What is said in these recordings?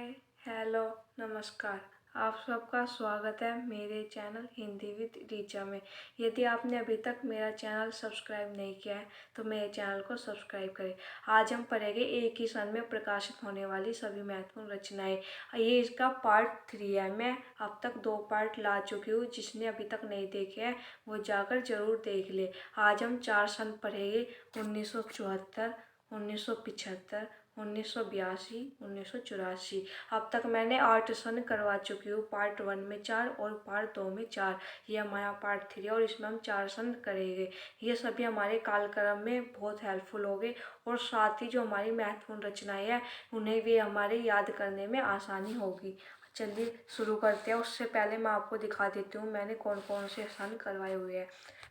हाय, hello, नमस्कार। आप सबका स्वागत है मेरे चैनल हिंदी विद रीचा में। यदि आपने अभी तक मेरा चैनल सब्सक्राइब नहीं किया है तो मेरे चैनल को सब्सक्राइब करें। आज हम पढ़ेंगे एक ही सन में प्रकाशित होने वाली सभी महत्वपूर्ण रचनाएं। ये इसका पार्ट 3 है। मैं अब तक 2 पार्ट ला चुकी हूँ। जिसने अभी तक नहीं देखे हैं वो जाकर जरूर देख ले। आज हम 4 सन पढ़ेंगे: 1974, 1975, 1982, 1984। अब तक मैंने 8 सन करवा चुकी हूँ। पार्ट 1 में 4 और पार्ट 2 में 4। ये हमारा पार्ट 3 है और इसमें हम 4 सन करेंगे। ये सभी हमारे कालक्रम में बहुत हेल्पफुल होंगे और साथ ही जो हमारी महत्वपूर्ण रचनाएं हैं उन्हें भी हमारे याद करने में आसानी होगी। चलिए शुरू करते हैं। उससे पहले मैं आपको दिखा देती हूँ मैंने कौन कौन से सन करवाए हुए हैं।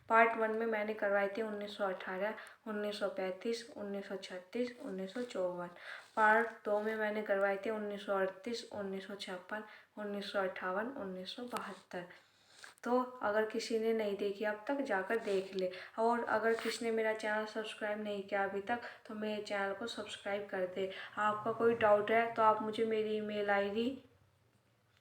पार्ट 1 में मैंने करवाए थे 1918, 1935, 1936, 1954। पार्ट 2 में मैंने करवाए थे 1938, 1956, 1958, 1972। तो अगर किसी ने नहीं देखी अब तक जाकर देख ले। और अगर किसी ने मेरा चैनल सब्सक्राइब नहीं किया अभी तक तो मेरे चैनल को सब्सक्राइब कर दे। आपका कोई डाउट है तो आप मुझे मेरी email ID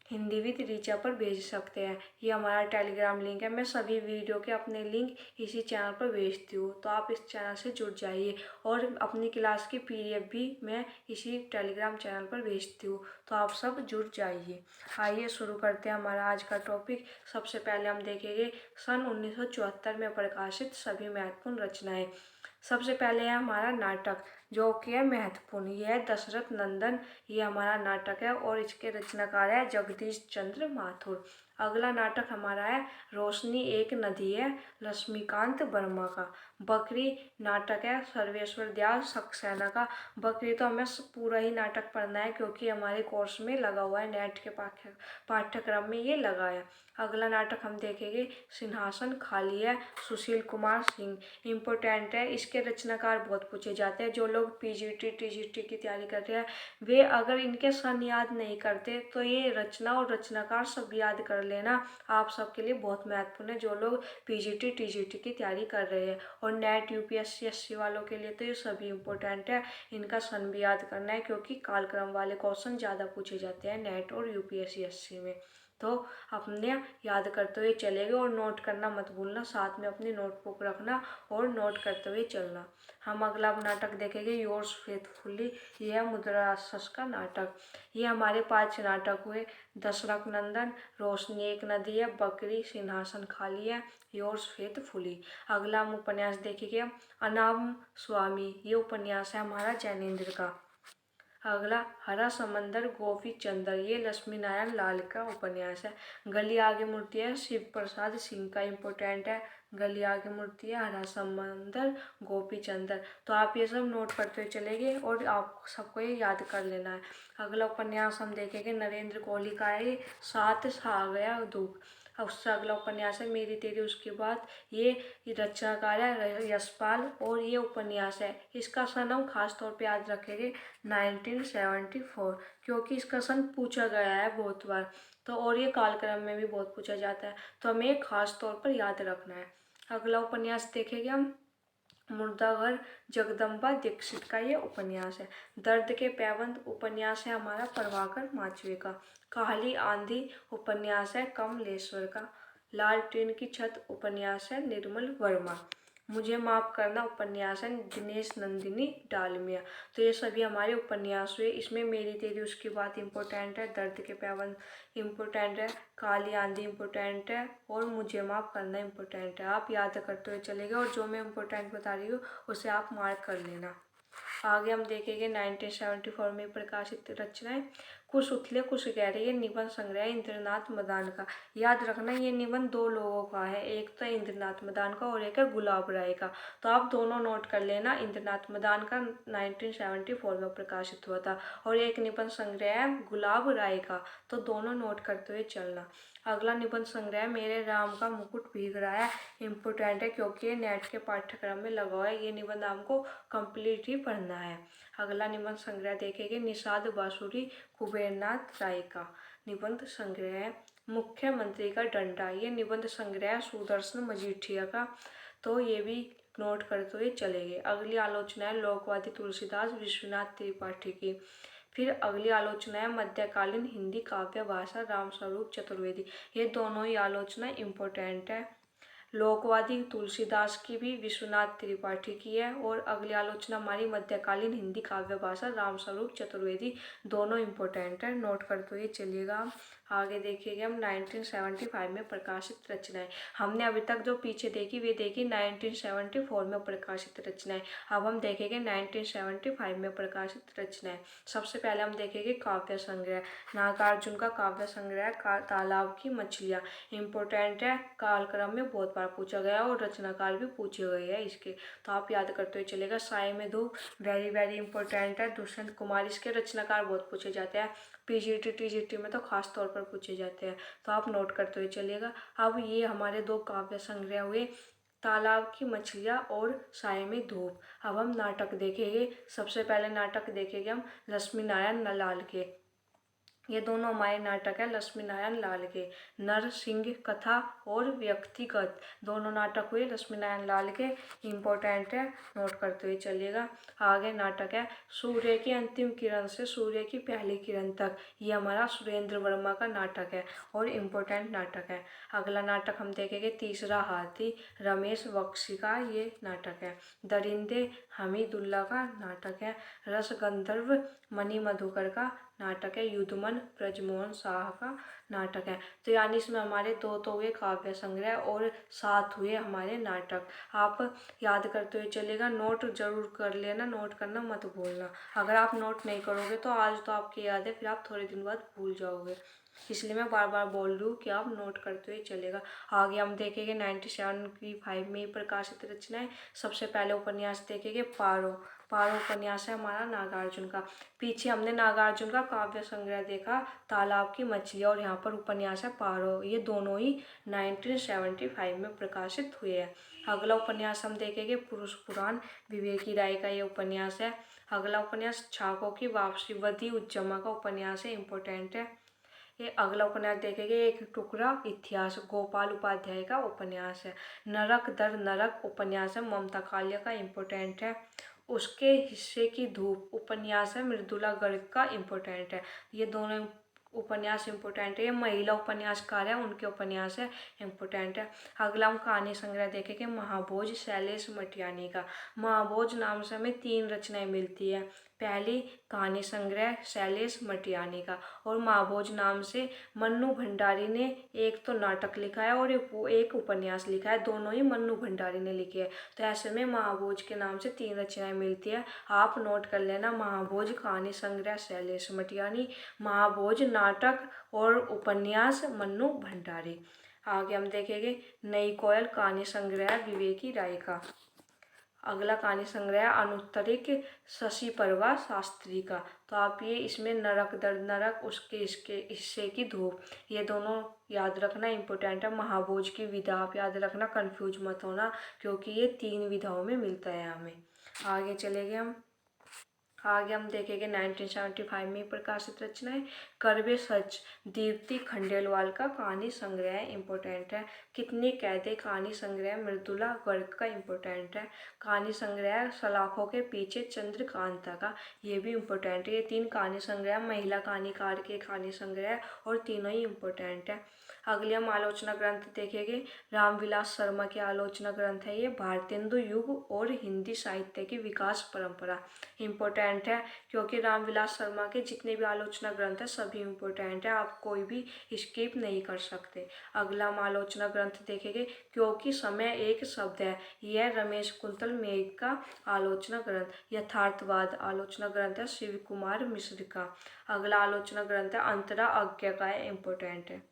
Hindi with Richa पर भेज सकते हैं। ये हमारा टेलीग्राम लिंक है। मैं सभी वीडियो के अपने लिंक इसी चैनल पर भेजती हूँ, तो आप इस चैनल से जुड़ जाइए। और अपनी क्लास की पीडीएफ भी मैं इसी टेलीग्राम चैनल पर भेजती हूँ, तो आप सब जुड़ जाइए। आइए शुरू करते हैं हमारा आज का टॉपिक। सबसे पहले हम देखेंगे सन 1974 में प्रकाशित सभी महत्वपूर्ण रचनाएं। सबसे पहले है हमारा नाटक, जो कि है महत्वपूर्ण। यह है दशरथ नंदन। ये हमारा नाटक है और इसके रचनाकार है जगदीश चंद्र माथुर। अगला नाटक हमारा है रोशनी एक नदी है, लक्ष्मीकांत वर्मा का। बकरी नाटक है सर्वेश्वर दयाल सक्सेना का। बकरी तो हमें पूरा ही नाटक पढ़ना है क्योंकि हमारे कोर्स में लगा हुआ है, नेट के पाठ्यक्रम में ये लगा है। अगला नाटक हम देखेंगे सिंहासन खाली है, सुशील कुमार सिंह। इम्पोर्टेंट है, इसके रचनाकार बहुत पूछे जाते हैं। जो लोग पीजीटी टीजीटी की तैयारी कर रहे हैं वे अगर इनके सन याद नहीं करते तो ये रचना और रचनाकार सब याद कर लेना। आप सबके लिए बहुत महत्वपूर्ण है जो लोग पीजीटी टीजीटी की तैयारी कर रहे हैं। और नेट यूपीएससी एससी वालों के लिए तो ये सभी इम्पोर्टेंट है। इनका सन भी याद करना है क्योंकि कालक्रम वाले क्वेश्चन ज़्यादा पूछे जाते हैं नेट और यूपीएससी एससी में। तो अपने याद करते हुए चलेंगे और नोट करना मत भूलना। साथ में अपनी नोटबुक रखना और नोट करते हुए चलना। हम अगला नाटक देखेंगे योर्स फेथफुली। यह है मुद्राराक्षस का नाटक। ये हमारे 5 नाटक हुए: दशरथ नंदन, रोशनी एक नदी है, बकरी, सिंहासन खाली है, योर्स फेथफुली। अगला हम उपन्यास देखेंगे अनाम स्वामी। ये उपन्यास है हमारा जैनेन्द्र का। अगला हरा समंदर गोपी चंद्र। ये लक्ष्मी नारायण लाल का उपन्यास है। गली आगे मूर्ति है शिव प्रसाद सिंह का। इम्पोर्टेंट है, गली आगे मूर्ति है, हरा समंदर, गोपी चंद्र। तो आप ये सब नोट करते हुए चलेंगे और आप सबको ये याद कर लेना है। अगला उपन्यास हम देखेंगे नरेंद्र कोहली का है, सात आ गया धूप। उससे अगला उपन्यास है मेरी तेरी उसके बाद। ये रचनाकार है यशपाल और ये उपन्यास है। इसका सन हम खास तौर पे याद रखेंगे 1974 क्योंकि इसका सन पूछा गया है बहुत बार। तो और ये कालक्रम में भी बहुत पूछा जाता है, तो हमें खास तौर पर याद रखना है। अगला उपन्यास देखेंगे हम मुर्दाघर जगदम्बा दीक्षित का। ये उपन्यास है। दर्द के पैबंद उपन्यास है हमारा प्रभाकर माचवे का। काली आंधी उपन्यास है कमलेश्वर का। लाल टीन की छत उपन्यास है निर्मल वर्मा। मुझे माफ करना उपन्यास है दिनेश नंदिनी डालमिया। तो ये सभी हमारे उपन्यास हुए। इसमें मेरी तेरी उसकी बात इम्पोर्टेंट है, दर्द के पैबंद इम्पोर्टेंट है, काली आंधी इम्पोर्टेंट है और मुझे माफ करना इम्पोर्टेंट है। आप याद करते हुए चलेंगे और जो मैं इम्पोर्टेंट बता रही हूँ उसे आप मार्क कर लेना। आगे हम देखेंगे 1974 में प्रकाशित रचनाएं कुछ उथले कुछ गहरे। ये निबंध संग्रह इंद्रनाथ मदान का। याद रखना ये निबंध 2 लोगों का है, एक तो इंद्रनाथ मदान का और एक है गुलाब राय का। तो आप दोनों नोट कर लेना। इंद्रनाथ मदान का 1974 में प्रकाशित हुआ था और एक निबंध संग्रह है गुलाब राय का, तो दोनों नोट करते हुए चलना। अगला निबंध संग्रह मेरे राम का मुकुट भीग रहा है। इम्पोर्टेंट है क्योंकि ये नेट के पाठ्यक्रम में लगा हुआ है। ये निबंध आपको कंप्लीट ही पढ़ना है। अगला निबंध संग्रह देखेंगे निषाद बांसुरी कुबेरनाथ राय का। निबंध संग्रह है मुख्यमंत्री का डंडा। ये निबंध संग्रह सुदर्शन मजीठिया का। तो ये भी नोट करते हुए चलेंगे। अगली आलोचना है लोकवादी तुलसीदास विश्वनाथ त्रिपाठी की। फिर अगली आलोचना है मध्यकालीन हिंदी काव्य भाषा रामस्वरूप चतुर्वेदी। ये दोनों ही आलोचना इम्पोर्टेंट है। लोकवादी तुलसीदास की भी विश्वनाथ त्रिपाठी की है। और अगली आलोचना हमारी मध्यकालीन हिंदी काव्य भाषा रामस्वरूप चतुर्वेदी, दोनों इम्पोर्टेंट है, नोट करते हुए चलिएगा। आगे देखिएगा हम 1975 में प्रकाशित रचनाएं। हमने अभी तक जो पीछे देखी वे देखी 1974 में प्रकाशित रचनाएं। अब हम देखेंगे 1975 में प्रकाशित रचनाएं। सबसे पहले हम देखेंगे काव्य संग्रह। नागार्जुन का काव्य संग्रह तालाब की मछलियाँ इम्पोर्टेंट है, कालक्रम में बहुत बार पूछा गया और रचनाकाल भी पूछे गए हैं इसके, तो आप याद करते हुए चलेगा। साय में धूप वेरी वेरी इंपॉर्टेंट है। दुष्यंत कुमार इसके रचनाकार बहुत पूछे जाते हैं, पीजीटी टीजीटी में तो खास तौर पर पूछे जाते हैं, तो आप नोट करते हुए चलिएगा। अब ये हमारे दो काव्य संग्रह हुए, तालाब की मछलियाँ और साय में धूप। अब हम नाटक देखेंगे। सबसे पहले नाटक देखेंगे हम लक्ष्मी नारायण लाल के। ये दोनों हमारे नाटक है लक्ष्मी नारायण लाल के, नरसिंह कथा और व्यक्तिगत, दोनों नाटक हुए लक्ष्मी नारायण लाल के, इम्पोर्टेंट है, नोट करते हुए चलिएगा। आगे नाटक है सूर्य की अंतिम किरण से सूर्य की पहली किरण तक, ये हमारा सुरेंद्र वर्मा का नाटक है और इम्पोर्टेंट नाटक है। अगला नाटक हम देखेंगे तीसरा हाथी, रमेश बख्शी का ये नाटक है। दरिंदे हमीदुल्ला का नाटक है। रस गंधर्व मणि मधुकर का नाटक है। युद्धमन ब्रजमोहन शाह का नाटक है। तो यानी इसमें हमारे दो तो हुए काव्य संग्रह और 7 हुए हमारे नाटक। आप याद करते हुए चलेगा, नोट जरूर कर लेना, नोट करना मत भूलना। अगर आप नोट नहीं करोगे तो आज तो आपकी याद है, फिर आप थोड़े दिन बाद भूल जाओगे, इसलिए मैं बार बार बोल रही हूँ कि आप नोट करते हुए चलेगा। आगे हम देखेंगे 1975 में प्रकाशित रचनाएं। सबसे पहले उपन्यास देखेंगे पारो। पारो उपन्यास है हमारा नागार्जुन का। पीछे हमने नागार्जुन का काव्य संग्रह देखा तालाब की मछली, और यहाँ पर उपन्यास है पारो। ये दोनों ही 1975 में प्रकाशित हुए हैं। अगला उपन्यास हम देखेंगे पुरुष पुराण, विवेकी राय का ये उपन्यास है। अगला उपन्यास छाकों की वापसी, वदी उज्जमा का उपन्यास है, इम्पोर्टेंट है। ये अगला उपन्यास देखेंगे एक टुकड़ा इतिहास, गोपाल उपाध्याय का उपन्यास है। नरक दर नरक उपन्यास है, ममता कालिया का, इम्पोर्टेंट है। उसके हिस्से की धूप उपन्यास है, मृदुला गर्ग का, इम्पोर्टेंट है। ये दोनों उपन्यास इम्पोर्टेंट है। ये महिला उपन्यासकार है, उनके उपन्यास है, इम्पोर्टेंट है। अगला हम कहानी संग्रह देखेंगे महाभोज, शैलेश मटियानी का। महाभोज नाम से हमें 3 रचनाएं मिलती है। पहली कहानी संग्रह शैलेश मटियानी का, और महाभोज नाम से मन्नू भंडारी ने एक तो नाटक लिखा है और एक उपन्यास लिखा है, दोनों ही मन्नू भंडारी ने लिखे हैं। तो ऐसे में महाभोज के नाम से 3 रचनाएं मिलती है, आप नोट कर लेना। महाभोज कहानी संग्रह शैलेश मटियानी, महाभोज नाटक और उपन्यास मन्नू भंडारी। आगे हम देखेंगे नई कोयल कहानी संग्रह विवेकी राय का। अगला कहानी संग्रह अनुत्तरिक शशि परवा शास्त्री का। तो आप ये इसमें नरक दर नरक, उसके इसके हिस्से की धूप, ये दोनों याद रखना, इम्पोर्टेंट है। महाभोज की विधा आप याद रखना, कंफ्यूज मत होना, क्योंकि ये 3 विधाओं में मिलता है हमें। आगे हम देखेंगे 1975 में प्रकाशित रचनाएं। करवे सच, दीप्ति खंडेलवाल का कहानी संग्रह है, इम्पोर्टेंट है। कितनी कैदे कहानी संग्रह मृदुला गर्ग का, इम्पोर्टेंट है। कहानी संग्रह सलाखों के पीछे चंद्रकांता का, ये भी इम्पोर्टेंट है। ये 3 कहानी संग्रह महिला कहानीकार के कहानी संग्रह और तीनों ही इम्पोर्टेंट है। अगले हम आलोचना ग्रंथ देखेंगे। रामविलास शर्मा के आलोचना ग्रंथ है ये, भारतेंदु युग और हिंदी साहित्य की विकास परंपरा, इम्पोर्टेंट है, क्योंकि रामविलास शर्मा के जितने भी आलोचना ग्रंथ है सभी इम्पोर्टेंट है, आप कोई भी स्किप नहीं कर सकते। अगला हम आलोचना ग्रंथ देखेंगे क्योंकि समय एक शब्द है, यह रमेश कुंतल मेघ का आलोचना ग्रंथ। यथार्थवाद आलोचना ग्रंथ है शिव कुमार मिश्र का। अगला आलोचना ग्रंथ है अंतरा आज्ञा का है, इम्पोर्टेंट है।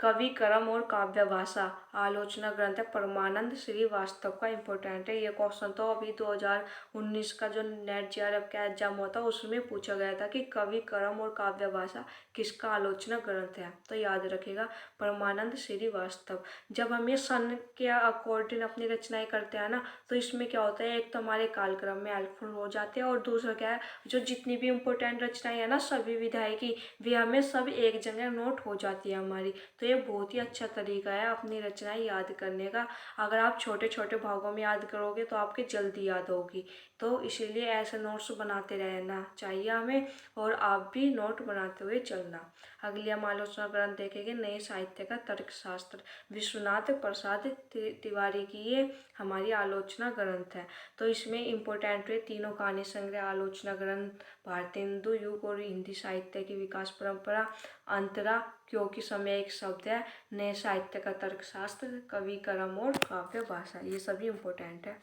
कवि कर्म और काव्य भाषा आलोचना ग्रंथ है परमानंद श्रीवास्तव का, इम्पोर्टेंट है। ये क्वेश्चन तो अभी 2019 का जो नेट जेआरएफ का एग्जाम हुआ था उसमें पूछा गया था कि कवि कर्म और काव्य भाषा किसका आलोचना ग्रंथ है, तो याद रखेगा परमानंद श्रीवास्तव। जब हम ये सन के अकॉर्डिंग अपनी रचनाएं करते हैं ना, तो इसमें क्या होता है, एक तो हमारे कालक्रम में हेल्पफुल हो जाते हैं, और दूसरा क्या है, जो जितनी भी इम्पोर्टेंट रचनाएं है ना सभी विधाएं की, वे हमें सब एक जगह नोट हो जाती है हमारी। तो ये बहुत ही अच्छा तरीका है अपनी रचनाएं याद करने का। अगर आप छोटे छोटे भागों में याद करोगे तो आपके जल्दी याद होगी। तो इसीलिए ऐसे नोट्स बनाते रहना चाहिए हमें, और आप भी नोट बनाते हुए चलना। अगली हम आलोचना ग्रंथ देखेंगे नए साहित्य का तर्कशास्त्र। विश्वनाथ प्रसाद तिवारी की ये हमारी आलोचना ग्रंथ है। तो इसमें इम्पोर्टेंट हुए तीनों कहानी संग्रह, आलोचना ग्रंथ, भारतीय हिंदू युग और हिंदी साहित्य की विकास परंपरा, अंतरा, क्योंकि समय एक शब्द है, नए साहित्य का तर्कशास्त्र, कवि क्रम और काव्य भाषा, ये सभी इम्पोर्टेंट है।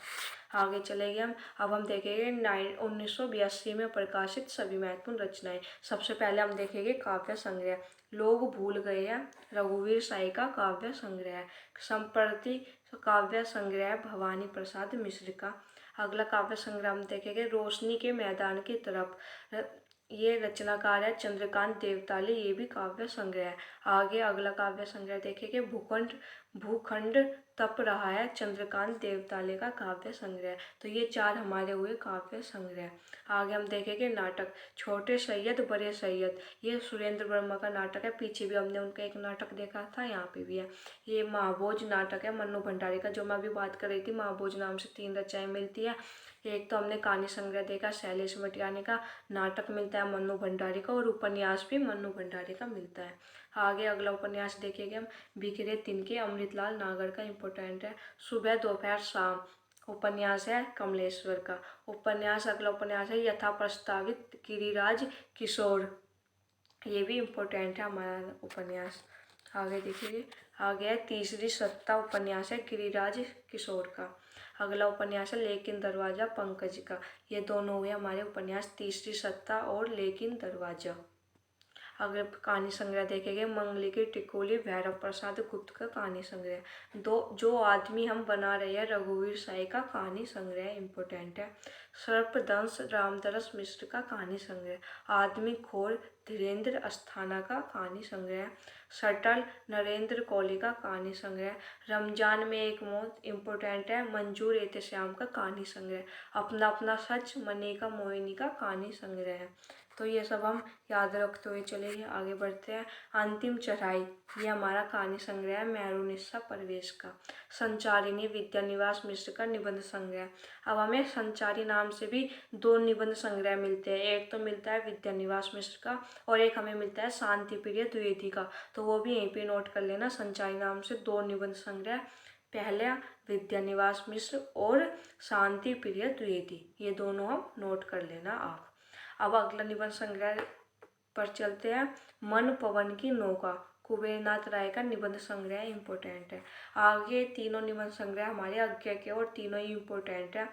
आगे चलेंगे हम। अब हम देखेंगे 1982 में प्रकाशित सभी महत्वपूर्ण रचनाएं। सबसे पहले हम देखेंगे काव्य संग्रह। लोग भूल गए हैं, रघुवीर साई का काव्य संग्रह है। संप्रति काव्य संग्रह भवानी प्रसाद मिश्र का। अगला काव्य संग्रह हम देखेंगे रोशनी के मैदान की तरफ। ये रचनाकार है चंद्रकांत देवताली, ये भी काव्य संग्रह है। आगे अगला काव्य संग्रह देखेंगे भूखंड तप रहा है, चंद्रकांत देवताले का काव्य संग्रह। तो ये चार हमारे हुए काव्य संग्रह। आगे हम देखेंगे नाटक। छोटे सैयद बड़े सैयद, ये सुरेंद्र वर्मा का नाटक है। पीछे भी हमने उनका एक नाटक देखा था, यहाँ पे भी है। ये महाभोज नाटक है मन्नू भंडारी का, जो मैं अभी बात कर रही थी। महाभोज नाम से 3 रचनाएं मिलती है। एक तो हमने कहानी संग्रह देखा शैलेश मटियानी का, नाटक मिलता है मन्नू भंडारी का, और उपन्यास भी मन्नू भंडारी का मिलता है। आगे अगला उपन्यास देखेंगे हम बिखरे तिनके, अमृतलाल नागर का, इम्पोर्टेंट है। सुबह दोपहर शाम उपन्यास है कमलेश्वर का। अगला उपन्यास है यथा प्रस्तावित, गिरिराज किशोर, ये भी इम्पोर्टेंट है हमारा उपन्यास। आगे देखिए, आगे है तीसरी सत्ता, उपन्यास है गिरिराज किशोर का। अगला उपन्यास है लेकिन दरवाजा, पंकज का। ये दोनों हुए हमारे उपन्यास, तीसरी सत्ता और लेकिन दरवाजा। अगर कहानी संग्रह देखेंगे मंगली की टिकोली, भैरव प्रसाद गुप्त का कहानी संग्रह। जो आदमी हम बना रहे हैं, रघुवीर साई का कहानी संग्रह इम्पोर्टेंट है। सर्पदंश, रामदरस मिश्र का कहानी संग्रह। आदमी खोर, धीरेन्द्र अस्थाना का कहानी संग्रह। सटल, नरेंद्र कोहली का कहानी संग्रह। रमजान में एक मौत, इम्पोर्टेंट है, मंजूर एहतेशाम का कहानी संग्रह। अपना अपना सच, मनिका मोहिनी का कहानी संग्रह है। तो ये सब हम याद रखते हुए चलेंगे, आगे बढ़ते हैं। अंतिम चढ़ाई, ये हमारा कहानी संग्रह है मेहरुनिस्सा परवेश का। संचारिणी, विद्यानिवास मिश्र का निबंध संग्रह। अब हमें संचारी नाम से भी 2 निबंध संग्रह मिलते हैं। एक तो मिलता है विद्यानिवास मिश्र का, और एक हमें मिलता है शांति प्रिय द्विवेदी का। तो वो भी यहीं पे नोट कर लेना, संचारी नाम से 2 निबंध संग्रह, पहला विद्यानिवास मिश्र और शांति प्रिय द्विवेदी, ये दोनों हम नोट कर लेना आप। अब अगला निबंध संग्रह पर चलते हैं। मन पवन की नौका, कुबेरनाथ राय का निबंध संग्रह इम्पोर्टेंट है। आगे तीनों निबंध संग्रह हमारे आज्ञा के, और तीनों ही इम्पोर्टेंट है।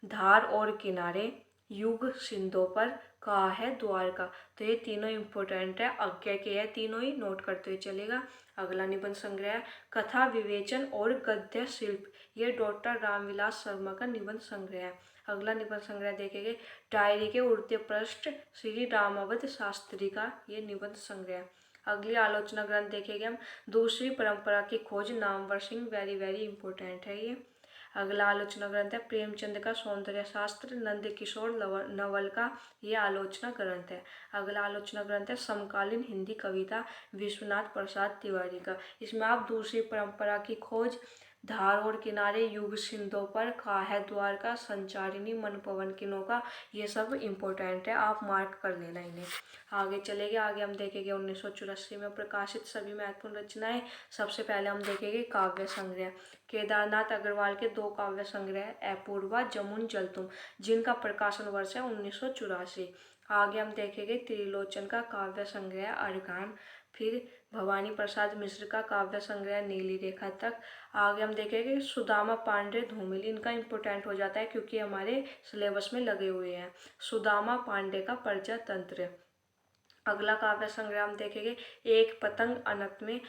धार और किनारे, युग सिंधु पर, कहा है द्वारका। तो ये तीनों इम्पोर्टेंट है, आज्ञा के है, तीनों ही नोट करते हुए चलेगा। अगला निबंध संग्रह कथा विवेचन और गद्य शिल्प, ये डॉक्टर रामविलास शर्मा का निबंध संग्रह है। अगला निबंध संग्रह देखेंगे डायरी के उड़ते पृष्ठ, श्री रामावत शास्त्री का ये निबंध संग्रह। अगली आलोचना ग्रंथ देखेंगे हम दूसरी परंपरा की खोज, Namvar Singh, very very important है ये। अगला आलोचना ग्रंथ है प्रेमचंद का सौंदर्य शास्त्र, नंद किशोर नवल का ये आलोचना ग्रंथ है। अगला आलोचना ग्रंथ है समकालीन हिंदी कविता, विश्वनाथ प्रसाद तिवारी का। इसमें आप दूसरी परंपरा की खोज, धार और किनारे, युग सिंधु पर, कहा है द्वारका, संचारिणी, मन पवन की नौका, ये सब इम्पोर्टेंट है, आप मार्क कर लेना इन्हें। आगे चलेंगे, आगे हम देखेंगे 1984 में प्रकाशित सभी महत्वपूर्ण रचनाएं। सबसे पहले हम देखेंगे काव्य संग्रह। केदारनाथ अग्रवाल के 2 काव्य संग्रह, अपूर्वा, जमुन जलतुम, जिनका प्रकाशन वर्ष है 1984। आगे हम देखेंगे त्रिलोचन का काव्य संग्रह अर्कान, फिर भवानी प्रसाद मिश्र का काव्य संग्रह नीली रेखा तक। आगे हम देखेंगे सुदामा पांडे धूमिल, इनका इम्पोर्टेंट हो जाता है क्योंकि हमारे सिलेबस में लगे हुए हैं। सुदामा पांडे का प्रजातंत्र। अगला काव्य संग्रह हम देखेंगे एक पतंग अनंत में,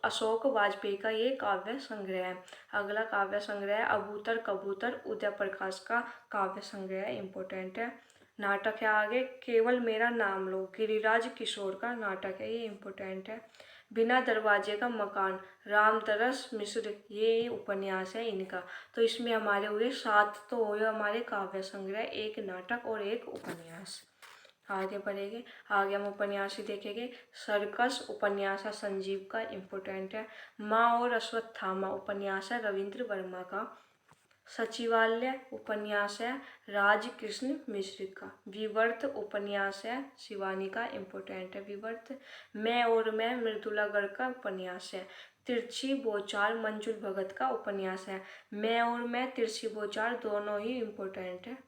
अशोक वाजपेयी का ये काव्य संग्रह है। अगला काव्य संग्रह है अबूतर कबूतर, उदय प्रकाश का काव्य संग्रह इम्पोर्टेंट है। नाटक है आगे केवल मेरा नाम लो, गिरिराज किशोर का नाटक है, ये इम्पोर्टेंट है। बिना दरवाजे का मकान, रामदरस मिश्र, ये उपन्यास है इनका। तो इसमें हमारे हुए 7 तो हुए हमारे काव्य संग्रह, 1 नाटक और 1 उपन्यास। आगे बढ़ेंगे। आगे हम उपन्यास ही देखेंगे। सर्कस उपन्यास है संजीव का, इम्पोर्टेंट है। माँ और अश्वत्थामा उपन्यास है रविंद्र वर्मा का। सचिवालय उपन्यास है राजकृष्ण मिश्र का। विवर्त उपन्यास है शिवानी का, इम्पोर्टेंट है विवर्त। मैं और मैं मृदुलागढ़ का उपन्यास है। तिरछी बौछार मंजुल भगत का उपन्यास है। मैं और मैं, तिरछी बौछार दोनों ही इम्पोर्टेंट है।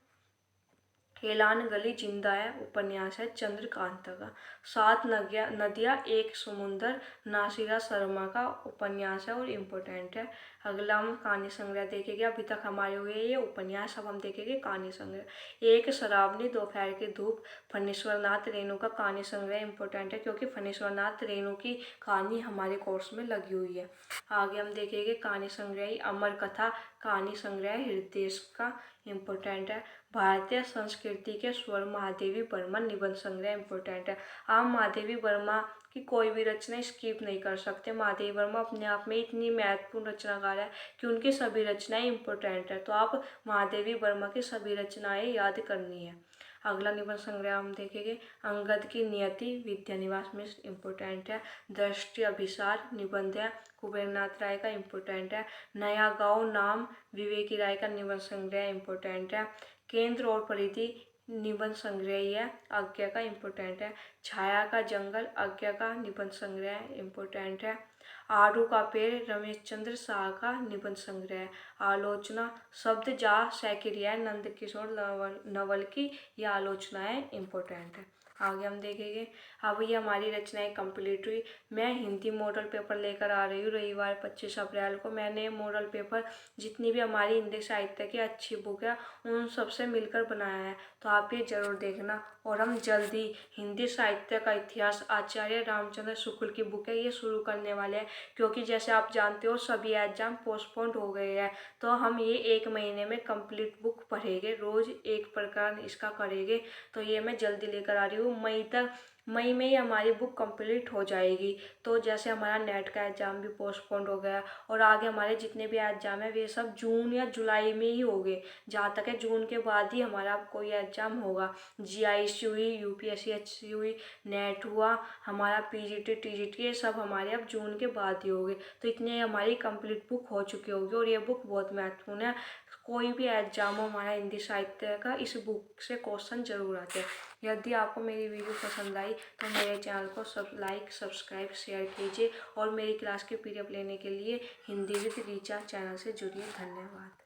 ऐलान गली जिंदा है उपन्यास है चंद्रकांता का। सात नदियाँ एक समुंदर नासिरा शर्मा का उपन्यास है और इम्पोर्टेंट है। अगला हम कहानी संग्रह देखेंगे। अभी तक हमारे हुए ये उपन्यास, अब हम देखेंगे कहानी संग्रह। एक शराबनी दोपहर की धूप फणीश्वर नाथ रेणु का कहानी संग्रह इम्पोर्टेंट है, क्योंकि फणीश्वर नाथ रेणु की कहानी हमारे कोर्स में लगी हुई है। आगे हम देखेंगे कहानी संग्रह अमर कथा कहानी संग्रह हृदय का, इम्पोर्टेंट है। भारतीय संस्कृति के स्वर महादेवी वर्मा निबंध संग्रह इम्पोर्टेंट है। आप महादेवी वर्मा की कोई भी रचना स्किप नहीं कर सकते। महादेवी वर्मा अपने आप में इतनी महत्वपूर्ण रचनाकार है कि उनकी सभी रचनाएं इम्पोर्टेंट है, तो आप महादेवी वर्मा की सभी रचनाएं याद करनी है। अगला निबंध संग्रह हम देखेंगे अंगद की नियति विद्यानिवास मिश्र, इम्पोर्टेंट है। दृष्टि अभिसार निबंध है कुबेरनाथ राय का, इम्पोर्टेंट है। नया गांव नाम विवेकी राय का निबंध संग्रह इम्पोर्टेंट है। केंद्र और परिधि निबंध संग्रह ही है आज्ञा का, इम्पोर्टेंट है। छाया का जंगल आज्ञा का निबंध संग्रह इम्पोर्टेंट है। आड़ू का पेड़ रमेश चंद्र शाह का निबंध संग्रह। आलोचना शब्द जा सैकिरिया नंद किशोर नवल की यह आलोचनाएं इम्पोर्टेंट है। आगे हम देखेंगे। अब ये हमारी रचनाएं कंप्लीट हुई। मैं हिंदी मॉडल पेपर लेकर आ रही हूँ रविवार 25 अप्रैल को। मैंने मॉडल पेपर जितनी भी हमारी हिंदी साहित्य की अच्छी बुक है उन सबसे मिलकर बनाया है, तो आप ये जरूर देखना। और हम जल्दी हिंदी साहित्य का इतिहास आचार्य रामचंद्र शुक्ल की बुक है ये शुरू करने वाले हैं, क्योंकि जैसे आप जानते हो सभी एग्जाम पोस्टपोन्ड हो गए हैं, तो हम ये 1 महीने में कंप्लीट बुक पढ़ेंगे, रोज एक प्रकार इसका करेंगे। तो ये मैं जल्दी लेकर आ रही हूँ। मई में ही हमारी बुक कंप्लीट हो जाएगी। तो जैसे हमारा नेट का एग्ज़ाम भी पोस्टपोन्ड हो गया और आगे हमारे जितने भी एग्ज़ाम है वे सब जून या जुलाई में ही होंगे। जहाँ तक है जून के बाद ही हमारा कोई एग्ज़ाम होगा। GIC हुई, UPSC हुई, नेट हुआ, हमारा PGT TGT ये सब हमारे अब जून के बाद ही होंगे। तो इतने हमारी कंप्लीट बुक हो चुकी होगी और ये बुक बहुत महत्वपूर्ण है। कोई भी एग्जाम हो हमारा हिंदी साहित्य का इस बुक से क्वेश्चन जरूर आते हैं। यदि आपको मेरी वीडियो पसंद आई तो मेरे चैनल को लाइक सब्सक्राइब शेयर कीजिए और मेरी क्लास के PDF लेने के लिए हिंदी विद रीचा चैनल से जुड़िए। धन्यवाद।